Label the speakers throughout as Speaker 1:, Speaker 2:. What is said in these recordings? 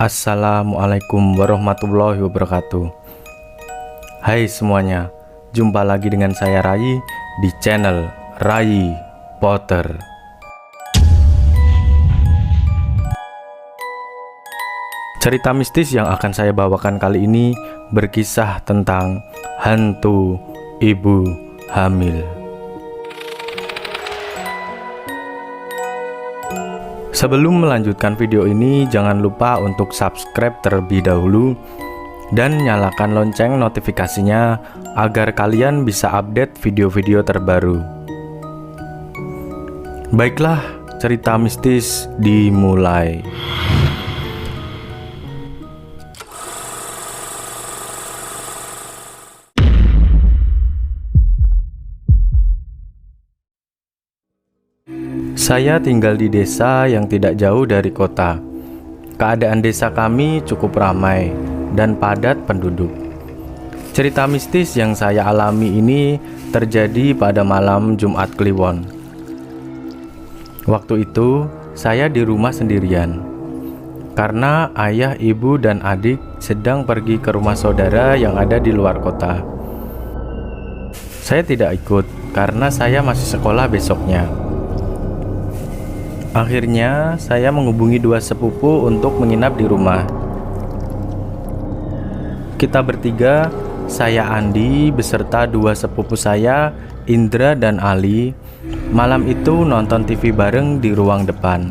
Speaker 1: Assalamualaikum warahmatullahi wabarakatuh. Hai semuanya, jumpa lagi dengan saya Rai di channel Rai Potter. Cerita mistis yang akan saya bawakan kali ini berkisah tentang hantu ibu hamil. Sebelum melanjutkan video ini, jangan lupa untuk subscribe terlebih dahulu dan nyalakan lonceng notifikasinya agar kalian bisa update video-video terbaru. Baiklah, cerita mistis dimulai. Saya tinggal di desa yang tidak jauh dari kota. Keadaan desa kami cukup ramai dan padat penduduk. Cerita mistis yang saya alami ini terjadi pada malam Jumat Kliwon. Waktu itu, saya di rumah sendirian. Karena ayah, ibu, dan adik sedang pergi ke rumah saudara yang ada di luar kota. Saya tidak ikut karena saya masih sekolah besoknya. Akhirnya, saya menghubungi dua sepupu untuk menginap di rumah. Kita bertiga, saya Andi beserta dua sepupu saya, Indra dan Ali, malam itu nonton TV bareng di ruang depan.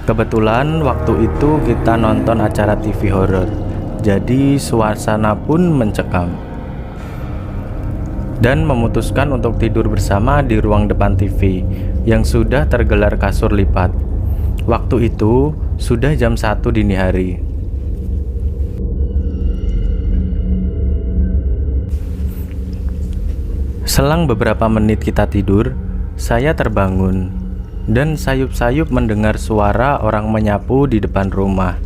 Speaker 1: Kebetulan waktu itu kita nonton acara TV horor, jadi suasana pun mencekam. Dan memutuskan untuk tidur bersama di ruang depan TV yang sudah tergelar kasur lipat. Waktu itu sudah jam 1 dini hari. Selang beberapa menit kita tidur, saya terbangun dan sayup-sayup mendengar suara orang menyapu di depan rumah.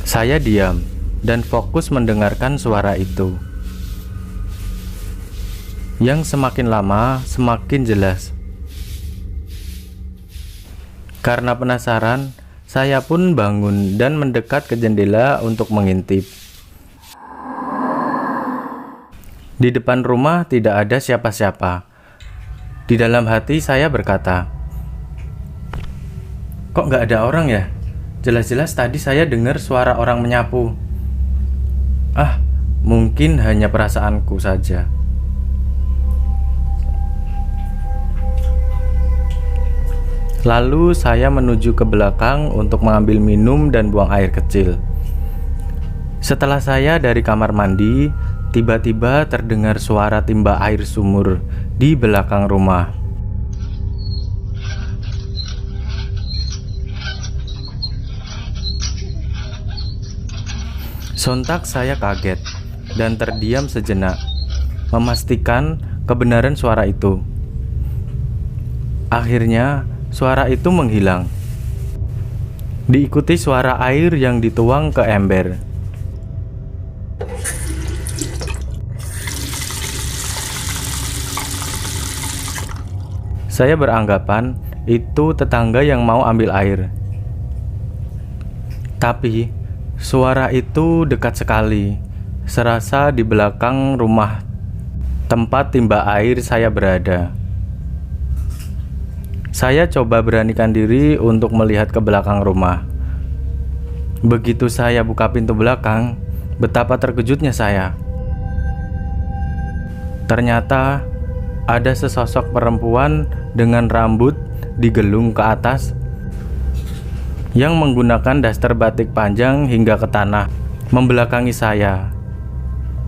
Speaker 1: Saya diam dan fokus mendengarkan suara itu, yang semakin lama semakin jelas. Karena penasaran, saya pun bangun dan mendekat ke jendela untuk mengintip. Di depan rumah tidak ada siapa-siapa. Di dalam hati saya berkata, "Kok nggak ada orang ya? Jelas-jelas tadi saya dengar suara orang menyapu. Mungkin hanya perasaanku saja." Lalu saya menuju ke belakang untuk mengambil minum dan buang air kecil. Setelah saya dari kamar mandi, tiba-tiba terdengar suara timba air sumur di belakang rumah. Sontak saya kaget dan terdiam sejenak, memastikan kebenaran suara itu. Akhirnya, suara itu menghilang. Diikuti suara air yang dituang ke ember. Saya beranggapan itu tetangga yang mau ambil air. Tapi suara itu dekat sekali, serasa di belakang rumah tempat timba air saya berada. Saya coba beranikan diri untuk melihat ke belakang rumah. Begitu saya buka pintu belakang, betapa terkejutnya saya. Ternyata ada sesosok perempuan dengan rambut digelung ke atas yang menggunakan daster batik panjang hingga ke tanah, membelakangi saya.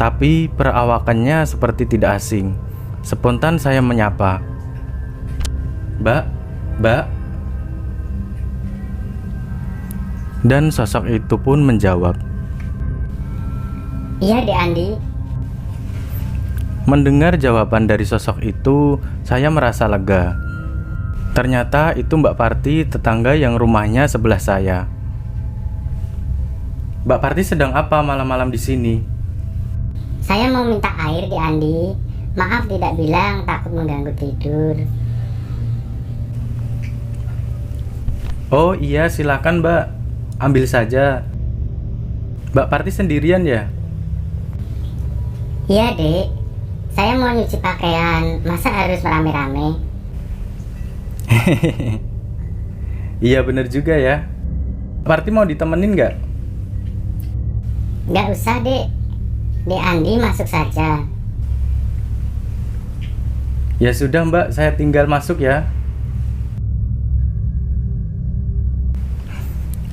Speaker 1: Tapi perawakannya seperti tidak asing. Spontan saya menyapa, Mbak. Dan sosok itu pun menjawab,
Speaker 2: "Iya, Dek Andi."
Speaker 1: Mendengar jawaban dari sosok itu, saya merasa lega. Ternyata itu Mbak Parti, tetangga yang rumahnya sebelah saya. "Mbak Parti sedang apa malam-malam di sini?"
Speaker 2: "Saya mau minta air, Dek Andi. Maaf tidak bilang, takut mengganggu tidur."
Speaker 1: Oh iya, silakan Mbak. Ambil saja. Mbak Parti sendirian ya?
Speaker 2: Iya, Dek. Saya mau nyuci pakaian, masa harus rame-rame?
Speaker 1: Iya bener juga ya. Parti mau ditemenin nggak?
Speaker 2: Nggak usah, Dek. Dek Andi masuk saja.
Speaker 1: Ya sudah Mbak, saya tinggal masuk ya.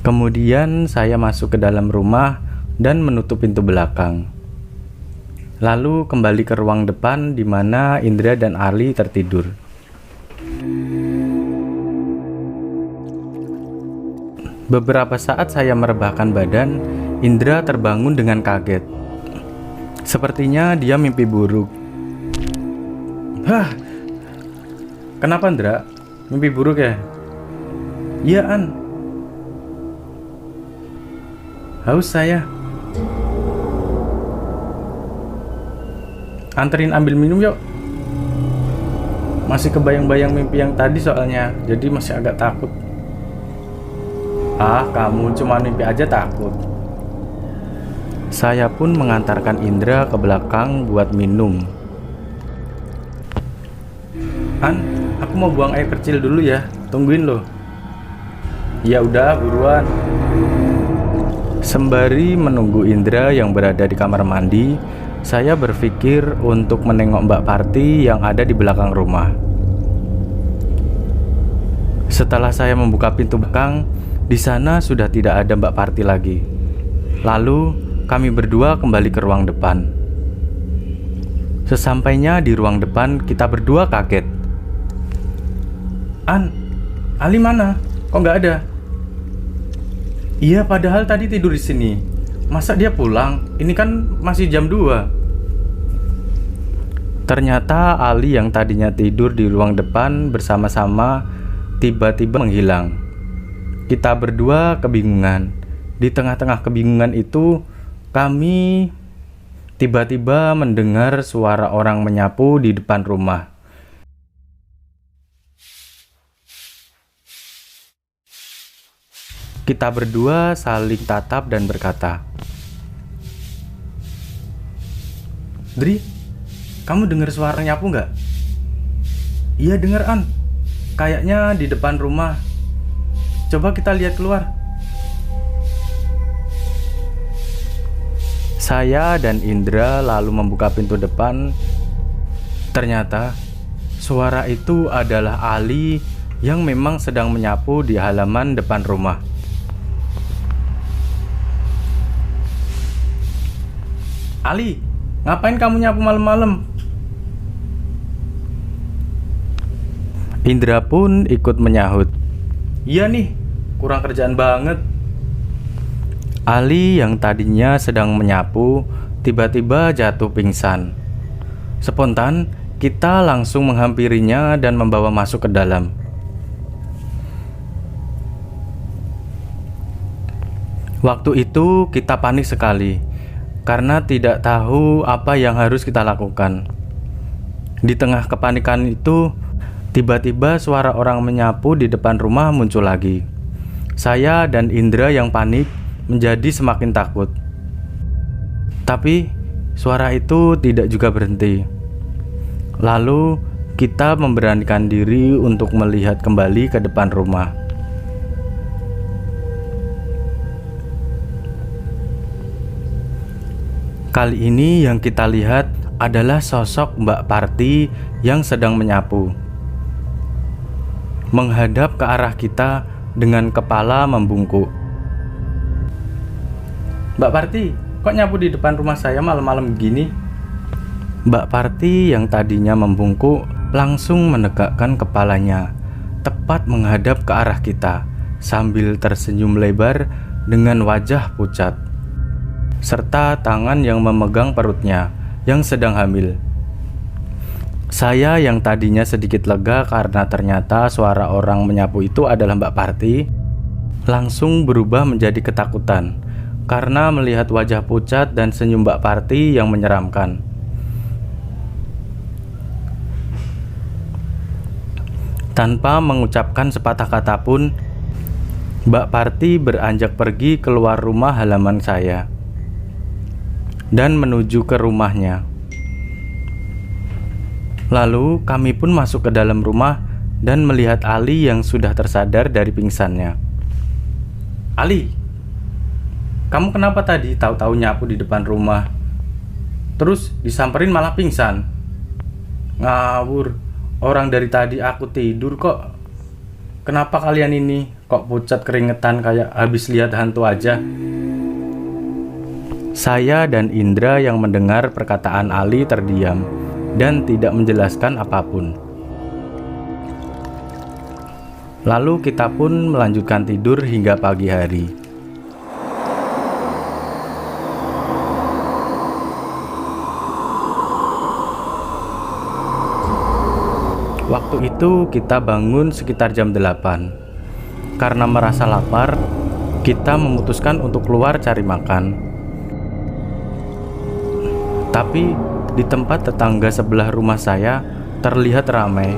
Speaker 1: Kemudian saya masuk ke dalam rumah dan menutup pintu belakang. Lalu kembali ke ruang depan di mana Indra dan Ali tertidur. Beberapa saat saya merebahkan badan, Indra terbangun dengan kaget. Sepertinya dia mimpi buruk. Hah, kenapa Indra? Mimpi buruk ya? Iya An. Haus saya. Anterin ambil minum yuk. Masih kebayang-bayang mimpi yang tadi soalnya, jadi masih agak takut. Ah, kamu cuma mimpi aja takut. Saya pun mengantarkan Indra ke belakang buat minum. An, aku mau buang air kecil dulu ya. Tungguin loh. Ya udah, buruan. Sembari menunggu Indra yang berada di kamar mandi, saya berpikir untuk menengok Mbak Parti yang ada di belakang rumah. Setelah saya membuka pintu belakang, di sana sudah tidak ada Mbak Parti lagi. Lalu, kami berdua kembali ke ruang depan. Sesampainya di ruang depan, kita berdua kaget. An, Ali mana? Kok nggak ada? Iya, padahal tadi tidur di sini. Masa dia pulang? Ini kan masih jam 2. Ternyata Ali yang tadinya tidur di ruang depan bersama-sama tiba-tiba menghilang. Kita berdua kebingungan. Di tengah-tengah kebingungan itu, kami tiba-tiba mendengar suara orang menyapu di depan rumah. Kita berdua saling tatap dan berkata, Dri, kamu dengar suara nyapu nggak? Iya denger An, kayaknya di depan rumah. Coba kita lihat keluar. Saya dan Indra lalu membuka pintu depan. Ternyata suara itu adalah Ali yang memang sedang menyapu di halaman depan rumah. Ali, ngapain kamu nyapu malam-malam? Indra pun ikut menyahut. Iya nih, kurang kerjaan banget. Ali yang tadinya sedang menyapu, tiba-tiba jatuh pingsan. Spontan, kita langsung menghampirinya dan membawa masuk ke dalam. Waktu itu kita panik sekali, karena tidak tahu apa yang harus kita lakukan. Di tengah kepanikan itu, tiba-tiba suara orang menyapu di depan rumah muncul lagi. Saya dan Indra yang panik menjadi semakin takut. Tapi suara itu tidak juga berhenti. Lalu kita memberanikan diri untuk melihat kembali ke depan rumah. Kali ini yang kita lihat adalah sosok Mbak Parti yang sedang menyapu, menghadap ke arah kita dengan kepala membungkuk. Mbak Parti, kok nyapu di depan rumah saya malam-malam begini? Mbak Parti yang tadinya membungkuk langsung menegakkan kepalanya, tepat menghadap ke arah kita, sambil tersenyum lebar dengan wajah pucat, serta tangan yang memegang perutnya yang sedang hamil. Saya yang tadinya sedikit lega karena ternyata suara orang menyapu itu adalah Mbak Parti, langsung berubah menjadi ketakutan karena melihat wajah pucat dan senyum Mbak Parti yang menyeramkan. Tanpa mengucapkan sepatah kata pun, Mbak Parti beranjak pergi keluar rumah halaman saya dan menuju ke rumahnya. Lalu kami pun masuk ke dalam rumah dan melihat Ali yang sudah tersadar dari pingsannya. Ali, kamu kenapa tadi tahu-tahu nyapu di depan rumah? Terus disamperin malah pingsan? Ngawur, orang dari tadi aku tidur kok. Kenapa kalian ini kok pucat keringetan kayak habis lihat hantu aja? Saya dan Indra yang mendengar perkataan Ali terdiam dan tidak menjelaskan apapun. Lalu kita pun melanjutkan tidur hingga pagi hari. Waktu itu kita bangun sekitar jam 8. Karena merasa lapar, kita memutuskan untuk keluar cari makan. Tapi di tempat tetangga sebelah rumah saya terlihat ramai.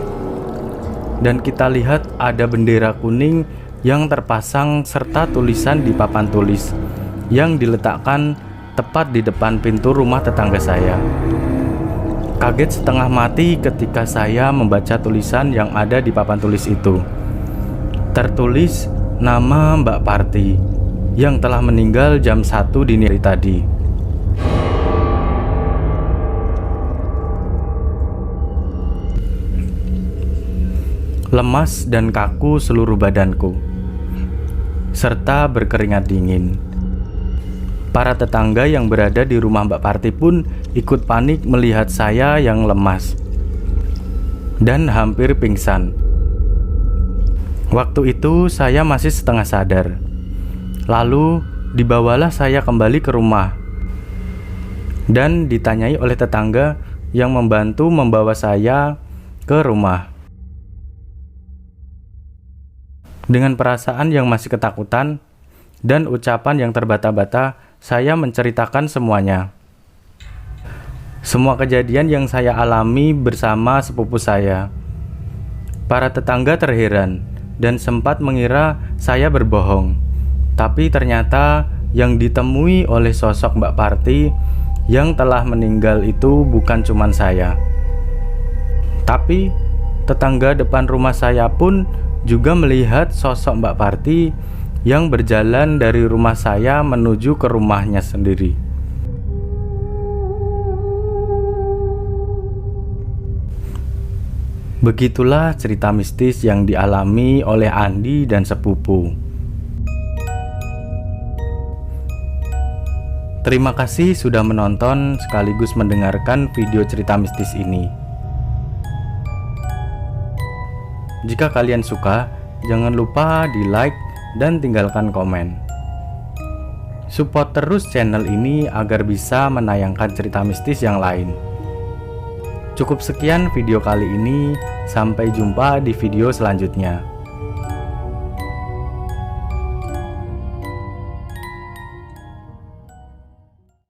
Speaker 1: Dan kita lihat ada bendera kuning yang terpasang serta tulisan di papan tulis yang diletakkan tepat di depan pintu rumah tetangga saya. Kaget setengah mati ketika saya membaca tulisan yang ada di papan tulis itu. Tertulis nama Mbak Parti yang telah meninggal jam 1 dini hari tadi. Lemas dan kaku seluruh badanku, serta berkeringat dingin. Para tetangga yang berada di rumah Mbak Parti pun ikut panik melihat saya yang lemas dan hampir pingsan. Waktu itu saya masih setengah sadar. Lalu dibawalah saya kembali ke rumah dan ditanyai oleh tetangga yang membantu membawa saya ke rumah. Dengan perasaan yang masih ketakutan dan ucapan yang terbata-bata, saya menceritakan semuanya. Semua kejadian yang saya alami bersama sepupu saya. Para tetangga terheran dan sempat mengira saya berbohong. Tapi ternyata yang ditemui oleh sosok Mbak Parti yang telah meninggal itu bukan cuma saya. Tapi tetangga depan rumah saya pun juga melihat sosok Mbak Parti yang berjalan dari rumah saya menuju ke rumahnya sendiri. Begitulah cerita mistis yang dialami oleh Andi dan sepupu. Terima kasih sudah menonton sekaligus mendengarkan video cerita mistis ini. Jika kalian suka, jangan lupa di like dan tinggalkan komen. Support terus channel ini agar bisa menayangkan cerita mistis yang lain. Cukup sekian video kali ini, sampai jumpa di video selanjutnya.